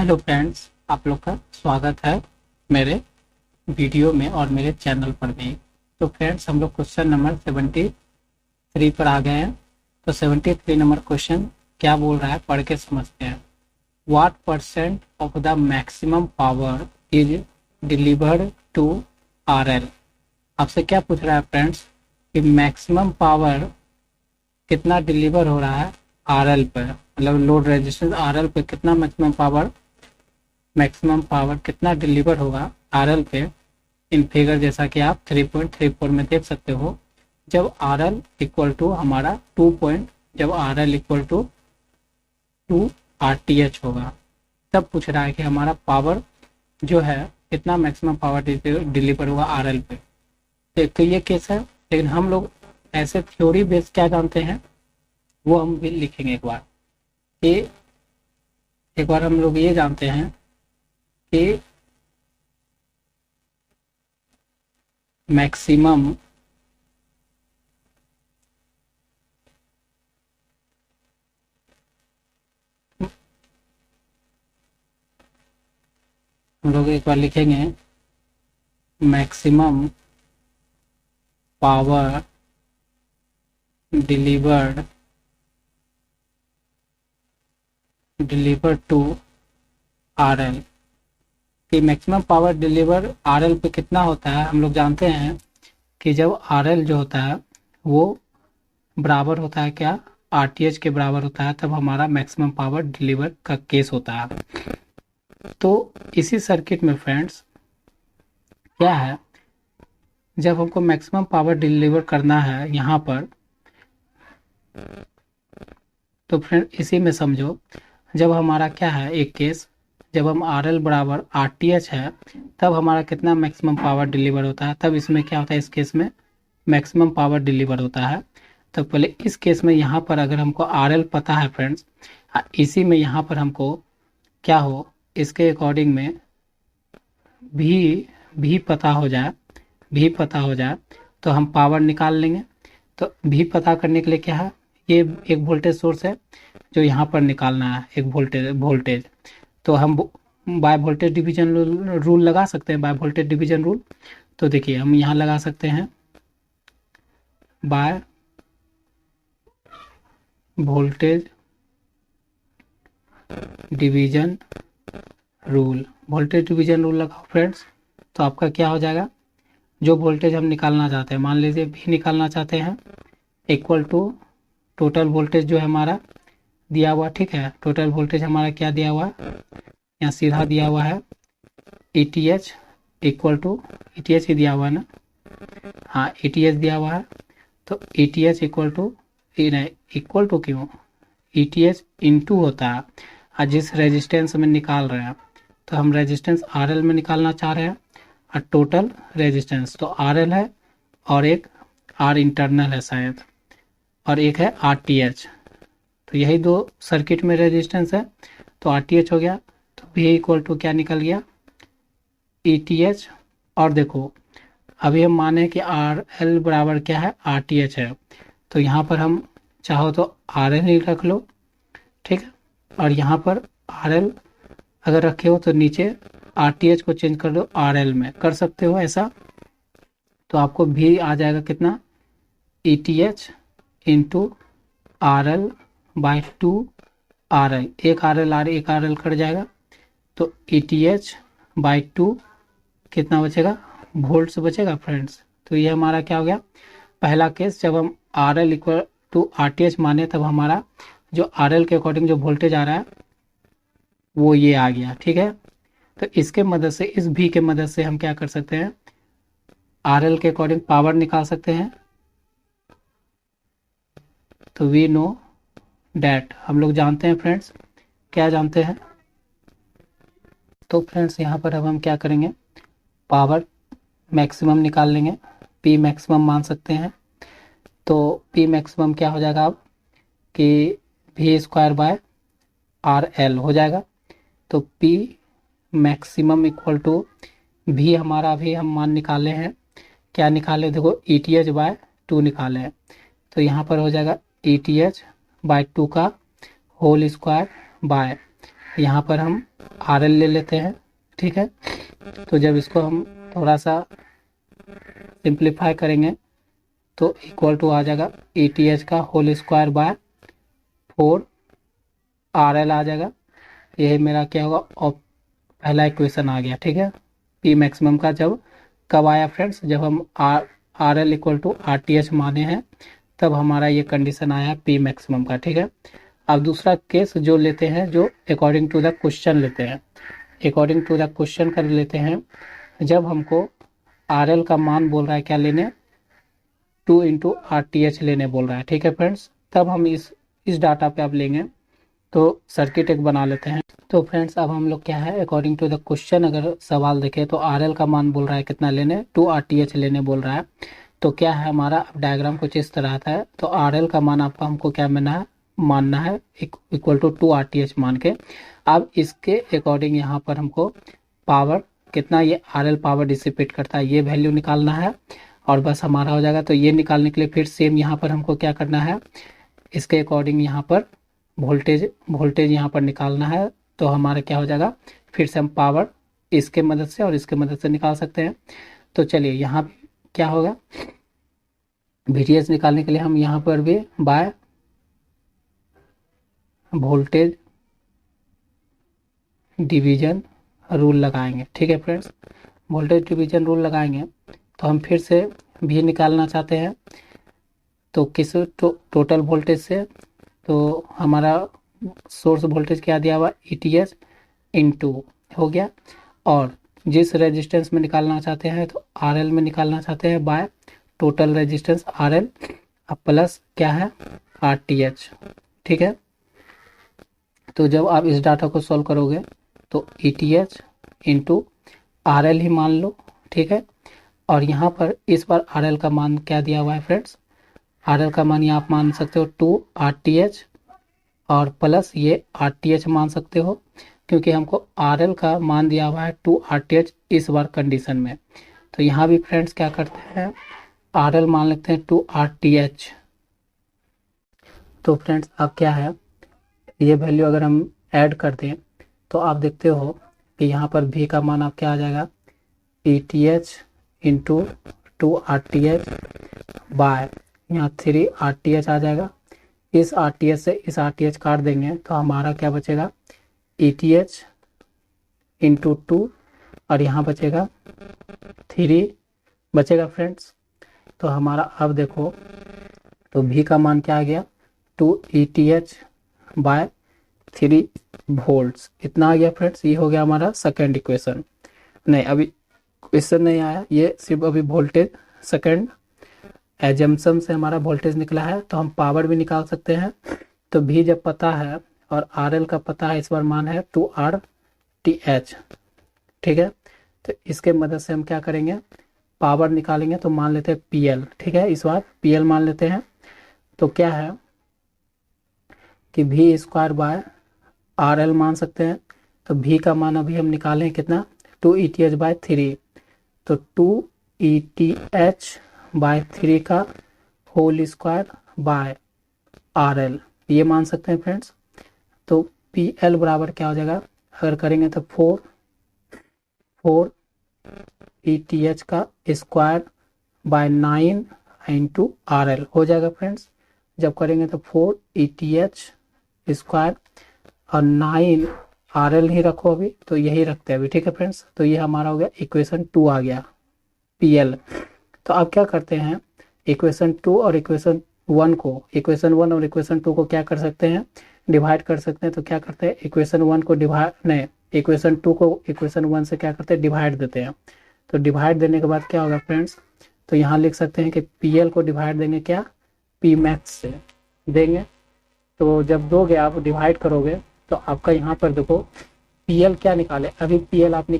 Hello friends, आप लोग का स्वागत है मेरे वीडियो में और मेरे चैनल पर भी। तो फ्रेंड्स, हम लोग क्वेश्चन नंबर 73 पर आ गए हैं। तो 73 नंबर क्वेश्चन क्या बोल रहा है, पढ़ के समझते हैं। What percent of the maximum power is delivered to RL. आपसे क्या पूछ रहा है फ्रेंड्स कि मैक्सिमम पावर कितना डिलीवर हो रहा है आरएल पर, मतलब लोड रेजिस्टेंस आरएल पे कितना मैक्सिमम पावर कितना डिलीवर होगा आरएल पे। इन फिगर जैसा कि आप 3.34 में देख सकते हो, जब आरएल इक्वल टू हमारा 2 पॉइंट, जब आरएल इक्वल टू 2 आरटीएच होगा, तब पूछ रहा है कि हमारा पावर जो है कितना मैक्सिमम पावर डिलीवर होगा आरएल पे। तो ये केस है, लेकिन हम लोग ऐसे थ्योरी बेस क्या जानते हैं वो हम भी लिखेंगे एक बार। एक बार हम लोग ये जानते हैं कि मैक्सिमम हम लोग एक बार लिखेंगे maximum power delivered to RL. कि मैक्सिमम पावर डिलीवर आरएल पे कितना होता है, हम लोग जानते हैं कि जब आरएल जो होता है वो बराबर होता है क्या, आरटीएच के बराबर होता है, तब हमारा मैक्सिमम पावर डिलीवर का केस होता है। तो इसी सर्किट में फ्रेंड्स क्या है, जब हमको मैक्सिमम पावर डिलीवर करना है यहाँ पर, तो फ्रेंड इसी में समझो, जब हमारा क्या है एक केस, जब हम आरएल बराबर आरटीएच है तब हमारा कितना मैक्सिमम पावर डिलीवर होता है, तब इसमें क्या होता है, इस केस में मैक्सिमम पावर डिलीवर होता है। तो पहले इस केस में यहाँ पर अगर हमको आरएल पता है फ्रेंड्स, इसी में यहाँ पर हमको क्या हो, इसके अकॉर्डिंग में भी पता हो जाए तो हम पावर निकाल लेंगे। तो भी पता करने के लिए क्या है, ये एक वोल्टेज सोर्स है जो यहाँ पर निकालना है, एक वोल्टेज। तो हम बाय वोल्टेज डिवीजन रूल लगा सकते हैं, बाय वोल्टेज डिवीजन रूल। तो देखिए हम यहाँ लगा सकते हैं bye voltage division rule. Voltage division rule लगाओ फ्रेंड्स, तो आपका क्या हो जाएगा, जो वोल्टेज हम निकालना चाहते हैं, मान लीजिए भी निकालना चाहते हैं, इक्वल टू टोटल वोल्टेज जो है हमारा दिया हुआ, ठीक है, टोटल वोल्टेज हमारा क्या दिया हुआ है, यहाँ सीधा दिया हुआ है ETH इक्वल टू, ETH ही दिया हुआ है ना, हाँ ETH दिया हुआ है। तो ETH equal to, equal to क्यों, ETH इंटू होता है और जिस रेजिस्टेंस में निकाल रहे हैं, तो हम रेजिस्टेंस RL में निकालना चाह रहे हैं और टोटल रेजिस्टेंस तो RL है और एक R इंटरनल है शायद, और एक है RTH। तो यही दो सर्किट में रेजिस्टेंस है, तो RTH हो गया। तो V इक्वल टू क्या निकल गया, ETH। और देखो अभी हम माने कि RL बराबर क्या है, RTH है, तो यहाँ पर हम चाहो तो RL ही रख लो, ठीक है, और यहाँ पर RL अगर रखे हो तो नीचे RTH को चेंज कर दो RL में, कर सकते हो ऐसा। तो आपको भी आ जाएगा कितना, ETH into RL by 2 RL, एक RL कट जाएगा, तो ETH बाई 2 कितना बचेगा, वोल्ट से बचेगा फ्रेंड्स। तो ये हमारा क्या हो गया, पहला केस, जब हम RL इक्वल टू RTH माने तब हमारा जो RL के अकॉर्डिंग जो वोल्टेज आ रहा है वो ये आ गया, ठीक है। तो इसके मदद से, इस भी के मदद से हम क्या कर सकते हैं, RL के अकॉर्डिंग पावर निकाल सकते हैं। तो वी नो डैट, हम लोग जानते हैं फ्रेंड्स, क्या जानते हैं। तो फ्रेंड्स यहाँ पर अब हम क्या करेंगे, पावर मैक्सिमम निकाल लेंगे, P मैक्सिमम मान सकते हैं। तो P मैक्सिमम क्या हो जाएगा अब कि V स्क्वायर बाय RL हो जाएगा। तो P मैक्सिमम इक्वल टू भी हमारा अभी हम मान निकाले हैं, क्या निकाले, देखो ETH बाय 2 निकाले हैं, तो यहाँ पर हो जाएगा ETH बाय 2 का होल स्क्वायर बाय यहाँ पर हम आर एल ले लेते हैं, ठीक है। तो जब इसको हम थोड़ा सा सिंप्लीफाई करेंगे तो इक्वल टू आ जाएगा ई टी एच का whole square by 4 R L आ जाएगा। यही मेरा क्या होगा, और पहला इक्वेशन आ गया, ठीक है। पी मैक्सिमम का जब कब आया फ्रेंड्स, जब हम R L equal to R T H माने हैं, तब हमारा ये कंडीशन आया पी मैक्सिमम का, ठीक है। अब दूसरा केस जो लेते हैं, जो अकॉर्डिंग टू द क्वेश्चन लेते हैं, अकॉर्डिंग टू द क्वेश्चन कर लेते हैं। जब हमको आर एल का मान बोल रहा है क्या लेने, 2 इंटू आर टी एच लेने बोल रहा है, ठीक है फ्रेंड्स। तब हम इस डाटा पे अब लेंगे तो सर्किट एक बना लेते हैं। तो फ्रेंड्स अब हम लोग क्या है, अकॉर्डिंग टू द क्वेश्चन अगर सवाल देखें तो आर एल का मान बोल रहा है कितना लेने, 2 आर टी एच लेने बोल रहा है। तो क्या है हमारा डायग्राम कुछ इस तरह आता है। तो आर एल का मान आपको हमको क्या मानना है equal to 2 R T H मान के। अब इसके अकॉर्डिंग यहाँ पर हमको पावर कितना ये आर एल पावर डिसिपेट करता है ये वैल्यू निकालना है, और बस हमारा हो जाएगा। तो ये निकालने के लिए फिर सेम यहाँ पर हमको क्या करना है, इसके अकॉर्डिंग यहाँ पर वोल्टेज यहाँ पर निकालना है। तो हमारा क्या हो जाएगा, फिर से हम पावर इसके मदद से और इसके मदद से निकाल सकते हैं। तो चलिए यहाँ क्या होगा, VTH निकालने के लिए हम यहाँ पर भी बाय वोल्टेज डिवीजन रूल लगाएंगे, ठीक है फ्रेंड्स। वोल्टेज डिवीजन रूल लगाएंगे तो हम फिर से भी निकालना चाहते हैं, तो किस टोटल वोल्टेज से, तो हमारा सोर्स वोल्टेज क्या दिया हुआ ETH इनटू हो गया, और जिस रेजिस्टेंस में निकालना चाहते हैं तो RL में निकालना चाहते हैं बाय टोटल रेजिस्टेंस RL अब प्लस क्या है RTH, ठीक है। तो जब आप इस डाटा को सॉल्व करोगे तो ETH इंटू RL ही मान लो, ठीक है। और यहाँ पर इस बार RL का मान क्या दिया हुआ है फ्रेंड्स, RL का मान यहाँ आप मान सकते हो 2 RTH और प्लस ये RTH मान सकते हो, क्योंकि हमको RL का मान दिया हुआ है 2 RTH इस बार कंडीशन में। तो यहाँ भी फ्रेंड्स क्या करते हैं, RL मान लेते हैं 2 RTH। तो फ्रेंड्स अब क्या है, ये वैल्यू अगर हम ऐड कर दें तो आप देखते हो कि यहाँ पर V का मान आप क्या आ जाएगा, ETH इंटू 2 RTH बाय यहाँ 3 RTH आ जाएगा। इस RTH से इस RTH काट देंगे तो हमारा क्या बचेगा, ETH इंटू 2 और यहाँ बचेगा 3 बचेगा फ्रेंड्स। तो हमारा अब देखो तो V का मान क्या आ गया, 2 ETH बाय 3 वोल्ट्स इतना आ गया फ्रेंड्स। ये हो गया हमारा सेकेंड इक्वेशन। नहीं अभी क्वेश्चन नहीं आया, ये सिर्फ अभी वोल्टेज सेकेंड एजम्पशन से हमारा वोल्टेज निकला है। तो हम पावर भी निकाल सकते हैं। तो V जब पता है और RL का पता है, इस बार मान है 2 RTH, ठीक है। तो इसके मदद से हम क्या करेंगे, पावर निकालेंगे। तो मान लेते हैं PL, ठीक है, इस बार PL मान लेते हैं। तो क्या है कि V स्क्वायर बाय RL मान सकते हैं। तो V का मान अभी हम निकालें कितना, 2 ETH बाय 3। तो 2 ETH बाय 3 का होल स्क्वायर बाय RL ये मान सकते हैं फ्रेंड्स। तो PL बराबर क्या हो जाएगा, अगर करेंगे तो 4 ETH का स्क्वायर बाय 9 इंटू RL हो जाएगा फ्रेंड्स। जब करेंगे तो 4 ETH स्क्वायर और 9 RL ही रखो अभी, तो यही रखते हैं अभी, ठीक है फ्रेंड्स। तो ये हमारा हो गया इक्वेशन 2 आ गया PL। तो अब क्या करते हैं, इक्वेशन 2 और इक्वेशन 1 को, इक्वेशन 1 और इक्वेशन 2 को क्या कर सकते हैं, डिवाइड कर सकते हैं। तो क्या करते हैं, इक्वेशन 1 को डिवाइड नहीं, इक्वेशन 2 को इक्वेशन 1 से क्या करते हैं, डिवाइड देते हैं। तो डिवाइड देने के बाद क्या होगा फ्रेंड्स, तो यहाँ लिख सकते हैं कि PL को डिवाइड देंगे क्या, P मैक्स से देंगे। तो जब दोगे आप डिवाइड करोगे तो आपका यहाँ पर देखो PL क्या निकाले, अभी PL आप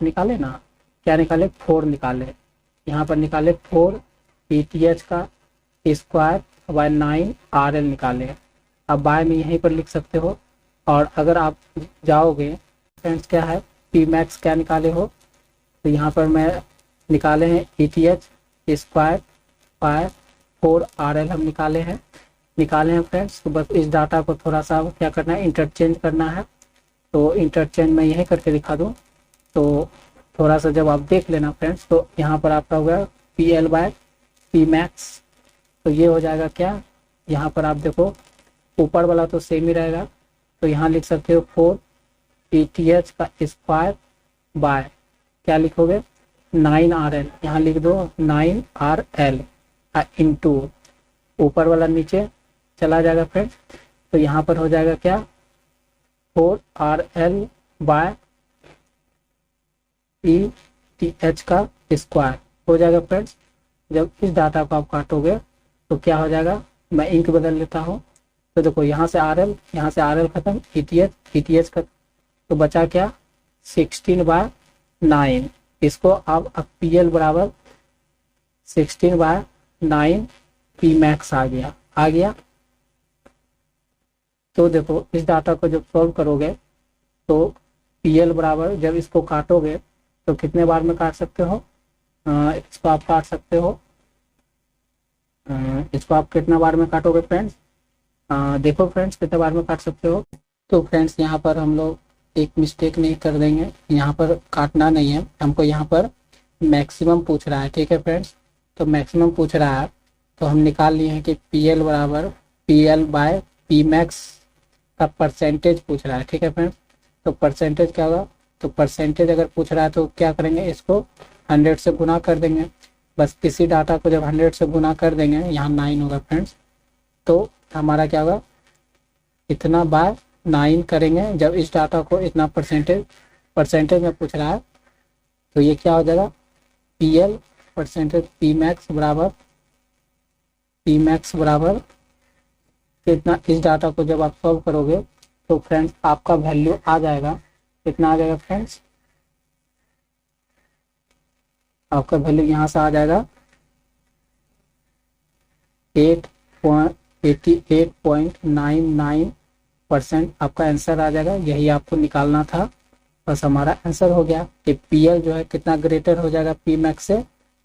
निकाले ना, क्या निकाले, 4 निकाले। यहाँ पर निकाले 4 ETH का स्क्वायर बाय 9 RL निकाले। अब बाय में यहीं पर लिख सकते हो। और अगर आप जाओगे फ्रेंड्स क्या है, P मैक्स क्या निकाले हो, तो यहाँ पर मैं निकाले हैं ETH स्क्वायर बाय 4 RL हम निकाले हैं। निकाले हैं फ्रेंड्स। तो बस इस डाटा को थोड़ा सा क्या करना है, इंटरचेंज करना है। तो इंटरचेंज मैं यही करके दिखा दूँ। तो थोड़ा सा जब आप देख लेना फ्रेंड्स, तो यहाँ पर आपका होगा PL/P max। तो ये हो जाएगा क्या, यहाँ पर आप देखो ऊपर वाला तो सेम ही रहेगा। तो यहाँ लिख सकते हो 4 ETH का स्क्वायर बाय क्या लिखोगे 9RL, यहाँ लिख दो 9RL इंटू ऊपर वाला नीचे चला जाएगा फ्रेंड्स। तो यहाँ पर हो जाएगा क्या 4RL बाय ETH का स्क्वायर हो जाएगा फ्रेंड्स। जब इस डाटा को आप काटोगे तो क्या हो जाएगा, मैं इंक बदल लेता हूँ। तो देखो यहाँ से RL खत्म, ETH खत्म, तो बचा क्या 16/9। इसको अब PL बराबर 16/9 Pmax आ गया। तो देखो इस डाटा को जब सॉल्व करोगे तो PL बराबर जब इसको काटोगे तो कितने बार में काट सकते हो, इसको आप काट सकते हो, इसको आप कितना बार में काटोगे फ्रेंड्स, देखो फ्रेंड्स कितने बार में काट सकते हो। तो फ्रेंड्स यहाँ पर हम लोग एक मिस्टेक नहीं कर देंगे, यहाँ पर काटना नहीं है हमको, यहाँ पर मैक्सिमम पूछ रहा है। ठीक है फ्रेंड्स, तो मैक्सिमम पूछ रहा है तो हम निकाल लिए हैं कि PL बराबर PL/Pmax का परसेंटेज पूछ रहा है। ठीक है फ्रेंड्स, तो परसेंटेज क्या होगा, तो परसेंटेज अगर पूछ रहा है तो क्या करेंगे, इसको 100 से गुना कर देंगे। बस किसी डाटा को जब 100 से गुना कर देंगे, यहाँ 9 होगा फ्रेंड्स, तो हमारा क्या होगा इतना बाय 9 करेंगे। जब इस डाटा को इतना परसेंटेज में पूछ रहा है तो ये क्या हो जाएगा PL परसेंटेज Pmax बराबर कितना। इस डाटा को जब आप सॉल्व करोगे तो फ्रेंड्स आपका वैल्यू आ जाएगा, कितना आ जाएगा फ्रेंड्स, आपका वैल्यू यहाँ से आ जाएगा 88.99% आपका आंसर आ जाएगा। यही आपको निकालना था, बस हमारा आंसर हो गया कि PL जो है कितना ग्रेटर हो जाएगा Pmax से,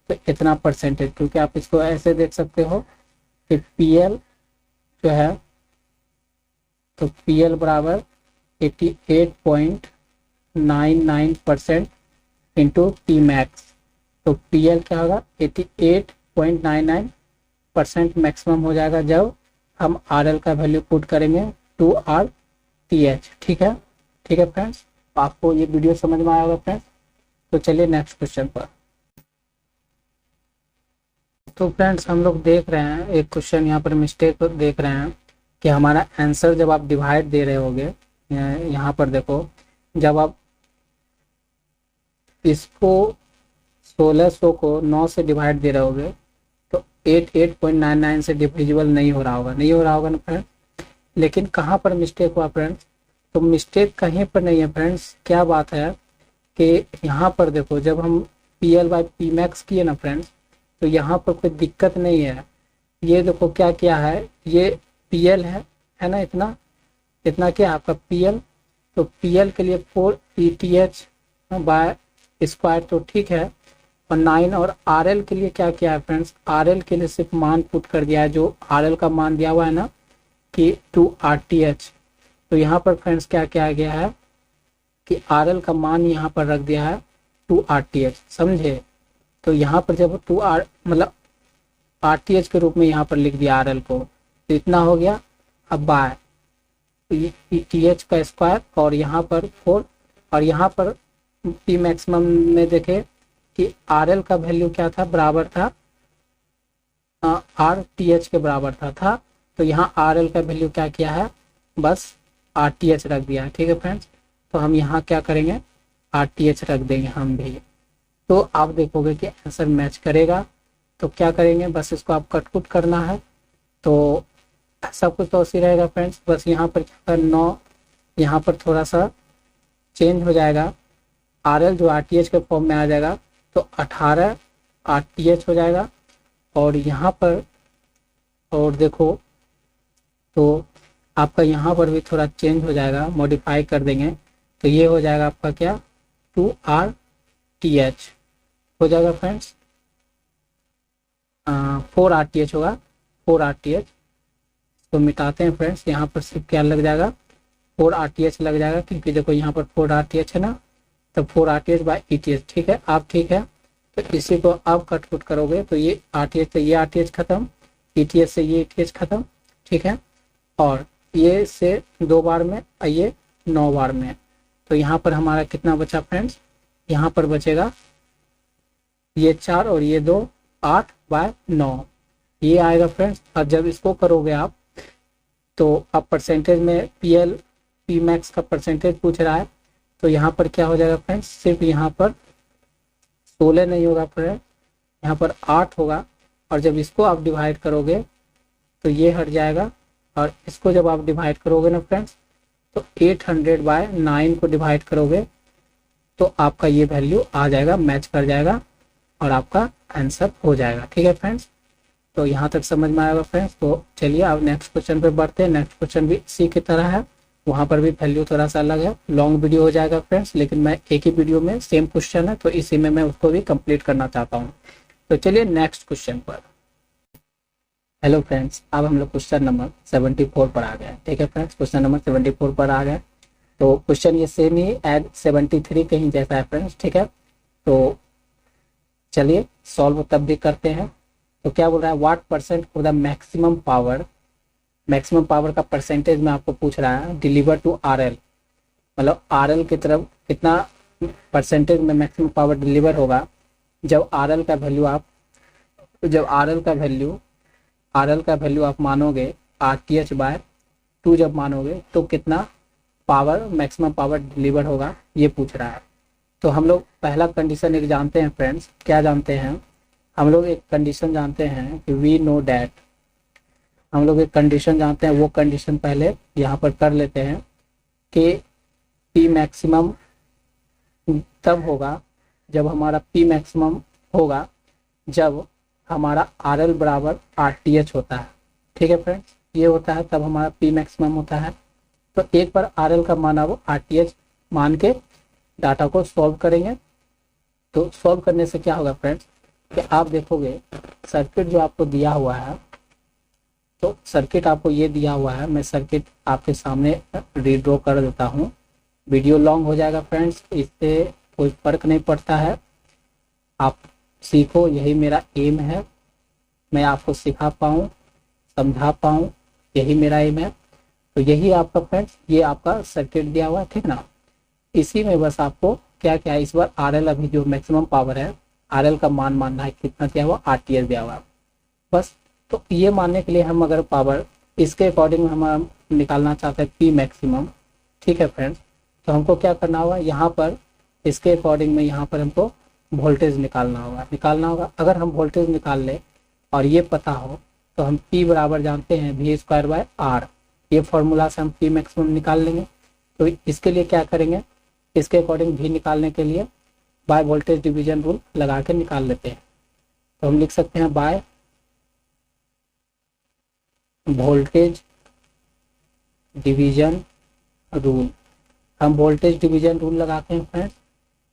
तो इतना परसेंटेज। क्योंकि आप इसको ऐसे देख सकते हो कि PL जो है, तो PL बराबर 88.99% इंटू Pmax। तो PL क्या होगा 88.99% मैक्सिमम हो जाएगा जब हम RL का वैल्यू पुट करेंगे 2RTH। ठीक है फ्रेंड्स, आपको ये वीडियो समझ में आया होगा फ्रेंड्स। तो चलिए नेक्स्ट क्वेश्चन पर। तो फ्रेंड्स हम लोग देख रहे हैं एक क्वेश्चन, यहाँ पर मिस्टेक देख रहे हैं कि हमारा आंसर जब आप डिवाइड दे रहे होगे, यहाँ पर देखो जब आप इसको 1600 को 9 से डिवाइड दे रहे होगे तो 88.99 से डिविजिबल नहीं हो रहा होगा ना फ्रेंड्स। लेकिन कहाँ पर मिस्टेक हुआ फ्रेंड्स, तो मिस्टेक कहीं पर नहीं है फ्रेंड्स। क्या बात है कि यहाँ पर देखो जब हम PL/Pmax किए ना फ्रेंड्स, तो यहाँ पर कोई दिक्कत नहीं है। ये देखो क्या क्या है, ये PL है ना, इतना क्या आपका PL। तो PL के लिए 4 ETH बाय स्क्वायर तो ठीक है, और 9। और RL के लिए क्या किया है फ्रेंड्स, RL के लिए सिर्फ मान पुट कर दिया है, जो RL का मान दिया हुआ है ना कि 2RTH। तो यहाँ पर फ्रेंड्स क्या किया गया है कि RL का मान यहाँ पर रख दिया है 2RTH, समझे। तो यहाँ पर जब 2R मतलब RTH के रूप में यहाँ पर लिख दिया RL को, तो इतना हो गया। अब बाय ETH का स्क्वायर और यहाँ पर 4, और यहाँ पर P मैक्सिमम में देखे कि RL का वैल्यू क्या था, बराबर था RTH के बराबर था। तो यहाँ RL का वैल्यू क्या किया है, बस RTH रख दिया है। ठीक है फ्रेंड्स, तो हम यहाँ क्या करेंगे RTH रख देंगे हम भी। तो आप देखोगे कि आंसर मैच करेगा। तो क्या करेंगे, बस इसको आप कटकुट करना है, तो सब कुछ तो उसी रहेगा फ्रेंड्स। बस यहाँ पर 9 यहाँ पर थोड़ा सा चेंज हो जाएगा, RL जो RTH के फॉर्म में आ जाएगा, तो 18 RTH हो जाएगा। और यहाँ पर और देखो तो आपका यहाँ पर भी थोड़ा चेंज हो जाएगा, मॉडिफाई कर देंगे, तो ये हो जाएगा आपका क्या 2RTH हो जाएगा फ्रेंड्स, 4RTH होगा, 4RTH तो मिटाते हैं फ्रेंड्स, यहाँ पर सिर्फ क्या लग जाएगा, 4 RTH लग जाएगा, क्योंकि देखो यहाँ पर 4 RTH है ना, तो 4 RTH/ETH। ठीक है, आप ठीक है, तो इसी को आप कट करोगे तो ये RTH से ये RTH खत्म, ETH से ये ETH खत्म। ठीक है, और ये से 2 बार में और ये 9 बार में, तो यहाँ पर हमारा कितना बचा फ्रेंड्स, यहाँ पर बचेगा ये 4 और ये 2, 8/9 ये आएगा फ्रेंड्स। और जब इसको करोगे आप तो अब परसेंटेज में पी मैक्स का परसेंटेज पूछ रहा है, तो यहाँ पर क्या हो जाएगा फ्रेंड्स, सिर्फ यहाँ पर 16 नहीं होगा फ्रेंड, यहाँ पर 8 होगा। और जब इसको आप डिवाइड करोगे तो ये हट जाएगा, और इसको जब आप डिवाइड करोगे ना फ्रेंड्स, तो 800/9 को डिवाइड करोगे तो आपका ये वैल्यू आ जाएगा, मैच कर जाएगा और आपका आंसर हो जाएगा। ठीक है फ्रेंड्स, तो यहाँ तक समझ में आएगा फ्रेंड्स। तो चलिए अब नेक्स्ट क्वेश्चन पे बढ़ते हैं। नेक्स्ट क्वेश्चन भी इसी की तरह है, वहाँ पर भी वैल्यू थोड़ा सा अलग है, लॉन्ग वीडियो हो जाएगा फ्रेंड्स, लेकिन मैं एक ही वीडियो में सेम क्वेश्चन है तो इसी में मैं उसको भी कंप्लीट करना चाहता हूँ। तो चलिए नेक्स्ट क्वेश्चन पर। हेलो फ्रेंड्स, अब हम लोग क्वेश्चन नंबर 74 पर आ गए। ठीक है फ्रेंड्स, क्वेश्चन नंबर 74 पर आ गए। तो क्वेश्चन ये सेम ही एज 73 कहीं जैसा है फ्रेंड्स। ठीक है, तो चलिए सॉल्व तब भी करते हैं। तो क्या बोल रहा है, what percent of the maximum power का परसेंटेज में आपको पूछ रहा है डिलीवर टू RL, मतलब RL की तरफ कितना परसेंटेज में मैक्सिमम पावर डिलीवर होगा जब RL का वैल्यू आप मानोगे RTH/2 जब मानोगे तो कितना पावर मैक्सिमम पावर डिलीवर होगा, ये पूछ रहा है। तो हम लोग पहला कंडीशन एक जानते हैं फ्रेंड्स, क्या जानते हैं हम लोग, एक कंडीशन जानते हैं कि वी नो डैट, हम लोग एक कंडीशन जानते हैं, वो कंडीशन पहले यहाँ पर कर लेते हैं कि P मैक्सिमम तब होगा जब हमारा P मैक्सिमम होगा जब हमारा RL बराबर RTH होता है। ठीक है फ्रेंड्स, ये होता है तब हमारा P मैक्सिमम होता है। तो एक बार RL का मान अब RTH मान के डाटा को सॉल्व करेंगे। तो सॉल्व करने से क्या होगा फ्रेंड्स कि आप देखोगे सर्किट जो आपको दिया हुआ है, तो सर्किट आपको ये दिया हुआ है, मैं सर्किट आपके सामने रीड्रॉ कर देता हूँ। वीडियो लॉन्ग हो जाएगा फ्रेंड्स, इससे कोई फर्क नहीं पड़ता है, आप सीखो, यही मेरा एम है, मैं आपको सिखा पाऊँ, समझा पाऊँ, यही मेरा एम है। तो यही आपका फ्रेंड्स, ये आपका सर्किट दिया हुआ है, ठीक ना। इसी में बस आपको क्या क्या है, इस बार RL अभी जो मैक्सिमम पावर है, RL का मान मानना है, कितना दिया हुआ, RTH दिया हुआ है बस। तो ये मानने के लिए हम अगर पावर इसके अकॉर्डिंग हम निकालना चाहते हैं P मैक्सिमम, ठीक है फ्रेंड्स, तो हमको क्या करना होगा, यहाँ पर इसके अकॉर्डिंग में यहाँ पर हमको वोल्टेज निकालना होगा। अगर हम वोल्टेज निकाल ले और ये पता हो तो हम P बराबर जानते हैं V²/R, ये फॉर्मूला से हम P मैक्सिमम निकाल लेंगे। तो इसके लिए क्या करेंगे, इसके अकॉर्डिंग V निकालने के लिए बाय वोल्टेज डिवीजन रूल लगा के निकाल लेते हैं। तो हम लिख सकते हैं बाय वोल्टेज डिवीजन रूल। हम वोल्टेज डिवीजन रूल लगाते हैं फ्रेंड्स।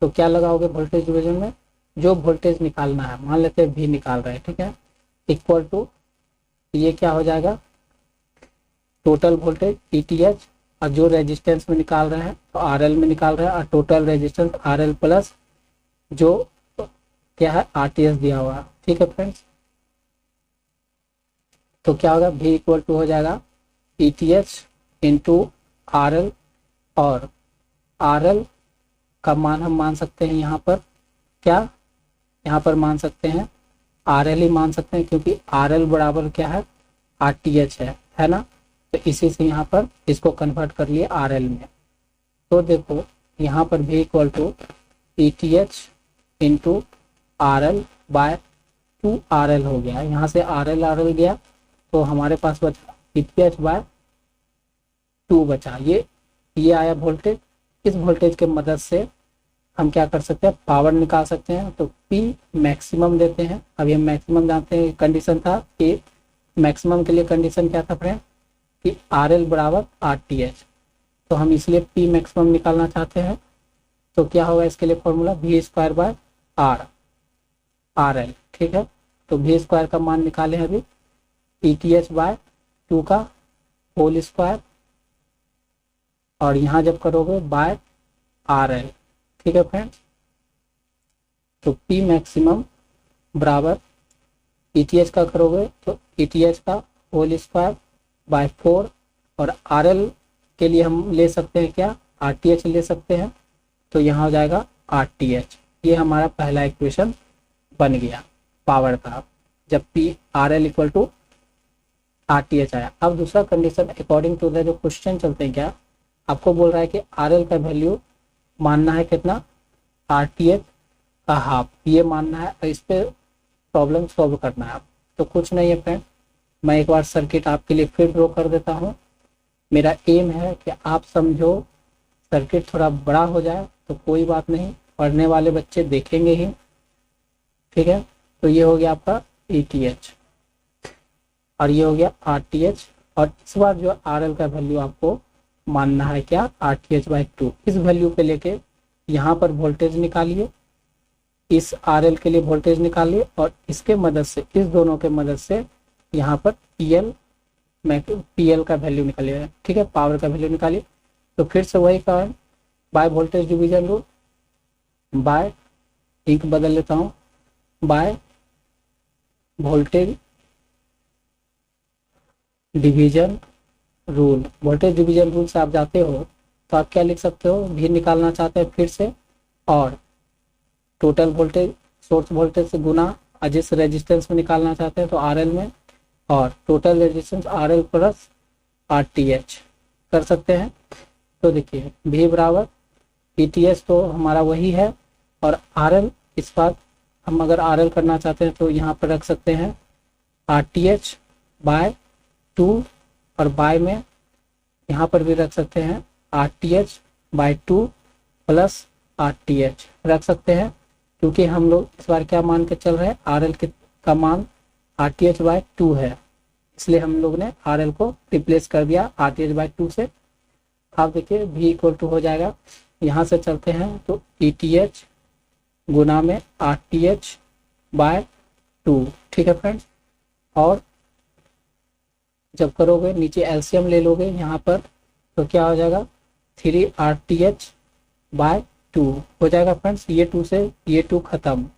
तो क्या लगाओगे वोल्टेज डिवीजन में, जो वोल्टेज निकालना है, मान लेते हैं V निकाल रहे हैं, ठीक है, इक्वल टू ये क्या हो जाएगा, टोटल वोल्टेज ETH, और जो रेजिस्टेंस में निकाल रहे हैं तो RL में निकाल रहे हैं, और टोटल रेजिस्टेंस RL प्लस जो क्या है RTH दिया हुआ है। ठीक है फ्रेंड्स, तो क्या होगा, V इक्वल टू हो जाएगा ETH इंटू RL, और RL का मान हम मान सकते हैं यहाँ पर क्या, यहाँ पर मान सकते हैं RL ही मान सकते हैं, क्योंकि RL बराबर क्या है, RTH है ना। तो इसी से यहाँ पर इसको कन्वर्ट कर लिए RL में। तो देखो यहाँ पर V equal to ETH into RL/2 RL हो गया, यहाँ से RL गया तो हमारे पास बचा ETH/2 बचा। ये आया वोल्टेज। इस वोल्टेज के मदद से हम क्या कर सकते हैं, पावर निकाल सकते हैं। तो P मैक्सिमम देते हैं, अभी हम मैक्सिमम जानते हैं, कंडीशन था कि मैक्सिमम के लिए कंडीशन क्या था फ्रेंड कि RL बराबर RTH, तो हम इसलिए P मैक्सिमम निकालना चाहते हैं। तो क्या होगा इसके लिए फॉर्मूला V²/R RL, ठीक है। तो V² का मान निकाले अभी, ETH/2 का होल स्क्वायर और यहाँ जब करोगे बाय आर एल। ठीक है फ्रेंड्स, तो पी मैक्सिमम बराबर ईटीएच का करोगे तो ईटीएच का होल स्क्वायर बाय 4 और आर एल के लिए हम ले सकते हैं क्या, आरटीएच ले सकते हैं, तो यहाँ हो जाएगा आरटीएच। ये हमारा पहला इक्वेशन बन गया पावर का, जब P R L equal to R T H आया। अब दूसरा कंडीशन अकॉर्डिंग टू द जो क्वेश्चन चलते हैं, क्या आपको बोल रहा है कि आर एल का वैल्यू मानना है कितना, आर टी एच का हाफ, ये मानना है और इस पे प्रॉब्लम सॉल्व करना है। तो कुछ नहीं है फ्रेंड, मैं एक बार सर्किट आपके लिए फिर ड्रॉ कर देता हूँ। मेरा एम है कि आप समझो, सर्किट थोड़ा बड़ा हो जाए तो कोई बात नहीं, पढ़ने वाले बच्चे देखेंगे ही। ठीक है, तो ये हो गया आपका ETH और ये हो गया RTH, और इस बार जो RL का वैल्यू आपको मानना है क्या, RTH/2। इस वैल्यू पे लेके यहाँ पर वोल्टेज निकालिए, इस RL के लिए वोल्टेज निकालिए और इसके मदद से, इस दोनों के मदद से यहाँ पर PL का वैल्यू निकालिए। ठीक है, पावर का वैल्यू निकालिए। तो फिर से वही का by voltage division rule, by ink बदल लेता हूँ, by voltage division rule. Voltage division rule से आप जाते हो तो आप क्या लिख सकते हो, भी निकालना चाहते हैं फिर से, और टोटल वोल्टेज सोर्स वोल्टेज से गुना, और जिस रेजिस्टेंस में निकालना चाहते हैं तो RL में, और total resistance RL plus RTH कर सकते हैं। तो देखिए भी बराबर ETH तो हमारा वही है, और RL इस बार हम अगर RL करना चाहते हैं तो यहाँ पर रख सकते हैं RTH/2, और बाय में यहाँ पर भी रख सकते हैं RTH/2 प्लस RTH रख सकते हैं, क्योंकि हम लोग इस बार क्या मान के चल रहे हैं, RL का मान RTH/2 है, इसलिए हम लोग ने RL को रिप्लेस कर दिया RTH/2 से। आप देखिए V इक्वल टू हो जाएगा, यहाँ से चलते हैं तो ETH गुना में RTH/2। ठीक है फ्रेंड्स, और जब करोगे नीचे एलसीएम ले लोगे यहाँ पर तो क्या हो जाएगा, 3RTH/2 हो जाएगा फ्रेंड्स। ये 2 से ये 2 खत्म,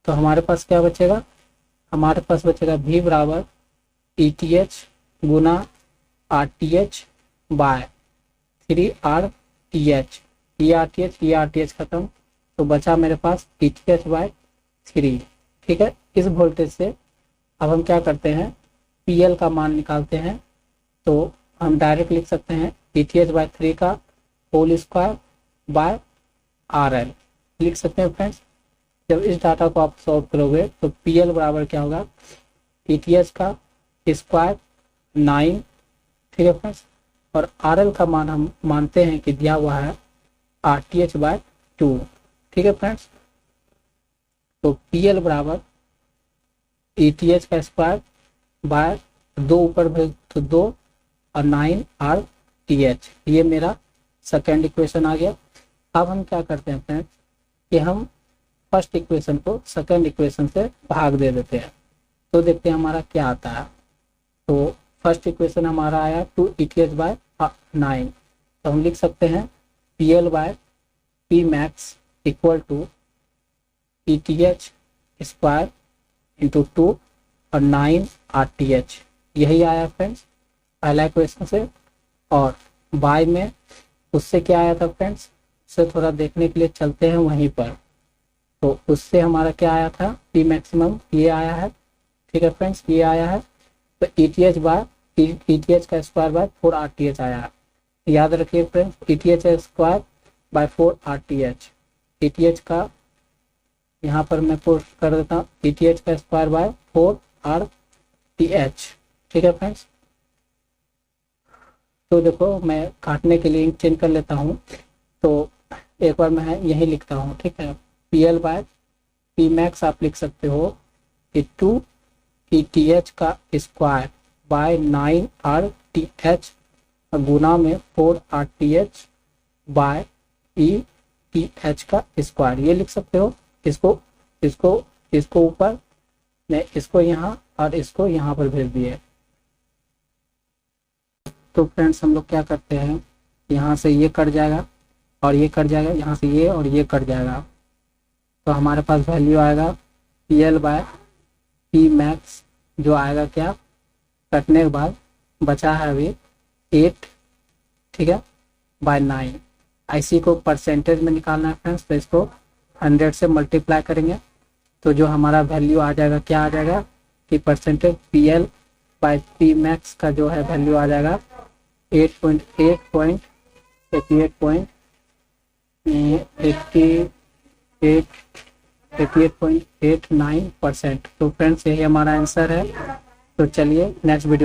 तो हमारे पास क्या बचेगा, हमारे पास बचेगा V बराबर ETH गुना RTH/3RTH। ये RTH खत्म, तो बचा मेरे पास ETH/3। ठीक है, इस वोल्टेज से अब हम क्या करते हैं, PL का मान निकालते हैं। तो हम डायरेक्ट लिख सकते हैं ETH/3 का होल स्क्वायर बाय RL लिख सकते हैं फ्रेंड्स। जब इस डाटा को आप सॉल्व करोगे तो PL बराबर क्या होगा, ETH का स्क्वायर 9। ठीक है फ्रेंड्स, और RL का मान हम मानते हैं कि दिया हुआ है RTH/2। ठीक है फ्रेंड्स, तो PL बराबर ETH का स्क्वायर बाय 2 ऊपर भेज तो 2 और 9RTH। ये मेरा सेकेंड इक्वेशन आ गया। अब हम क्या करते हैं फ्रेंड्स कि हम फर्स्ट इक्वेशन को सेकेंड इक्वेशन से भाग दे देते हैं, तो देखते हैं हमारा क्या आता है। तो फर्स्ट इक्वेशन हमारा आया 2ETH/9, तो हम लिख सकते हैं PL/Pmax equal to ETH square into 2 और 9RTH। यही आया फ्रेंड्स पहला इक्वेशन से। और बाय में उससे क्या आया था फ्रेंड्स, उससे थोड़ा देखने के लिए चलते हैं वहीं पर। तो उससे हमारा क्या आया था, P मैक्सिमम ये आया है। ठीक है फ्रेंड्स, ये आया है। तो ETH का स्क्वायर बाय 4RTH आया है। याद रखिए friends, ETH square by 4RTH। ETH का यहाँ पर मैं पोस्ट कर देता हूँ, ETH का स्क्वायर बाय 4RTH। ठीक है फ्रेंड्स, तो देखो मैं काटने के लिए इंक चेंज कर लेता हूँ। तो एक बार मैं यही लिखता हूँ। ठीक है, PL/Pmax आप लिख सकते हो कि 2ETH का स्क्वायर बाय 9RTH गुना में 4RTH बाय ETH का स्क्वायर, ये लिख सकते हो। इसको ऊपर ने इसको यहाँ और इसको यहाँ पर भेज दिए। तो फ्रेंड्स हम लोग क्या करते हैं, यहाँ से ये कट जाएगा और ये कट जाएगा, यहाँ से ये और ये कट जाएगा, तो हमारे पास वैल्यू आएगा PL/P मैक्स, जो आएगा क्या, कटने के बाद बचा है अभी 8, ठीक है, बाय 9। IC को परसेंटेज में निकालना है फ्रेंड्स, तो इसको 100 से मल्टीप्लाई करेंगे तो जो हमारा वैल्यू आ जाएगा, क्या आ जाएगा कि परसेंटेज PL/P मैक्स का जो है वैल्यू आ जाएगा 88.89%। तो फ्रेंड्स यही हमारा आंसर है। तो चलिए नेक्स्ट वीडियो